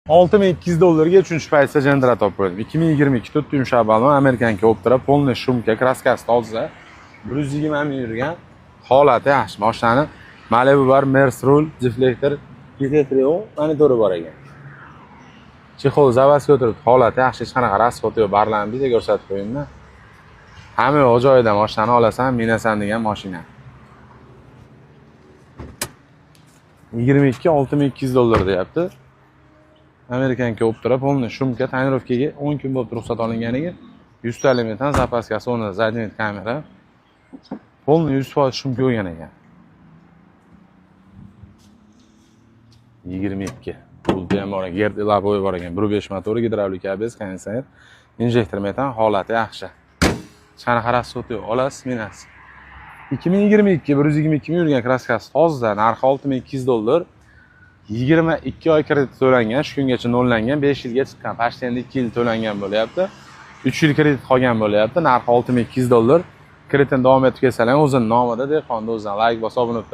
$6200 3-chi paytda Gentra topib qo'ydim. 2022 4-yumshoq balon Amerikan Optra polniy shumka kraskasi toza. 120 ming yurgan. Holati yaxshi. Mashinani Malibu bar, Mercedes, deflektor, Trio, monitori bor ekan. Chexol zavasga o'tirib, holati yaxshi, hech qanaqa rasxoti yo'q, barlarni bitta ko'rsatib qo'ydim-da. Hamma yo'q joyida mashinani olasan, minasan degan mashina. $62,200 deyapti. Amerikan Optra polniy shumka tonirovkaga 10 kun bo'lib ruxsat olinganiga 150 metr zapaskasi o'rnida zadniy kamera. Polniy 100% shumka bo'lgan ekan. 22. Pulda ham bor ekan, gerd ilaboy bor ekan. 1.5 motori, gidravlik ABS, konditsioner, injektor metan, holati yaxshi. Qanaqa rasxoti yo'q, olasiz, minasiz. 2022 122 ming yurgan kraskasi toza, narxi $6200. 22 oy kredit to'langan, shu kungacha nollangan, 5 yilga chiqqan. Pashta endi 2 yil to'langan bo'lyapti. 3 yil kredit qolgan bo'lyapti. Narxi $6200. Kreditni davom etib kelsalar, o'zining nomida dehqonda o'zidan like bosib obuna bo'lib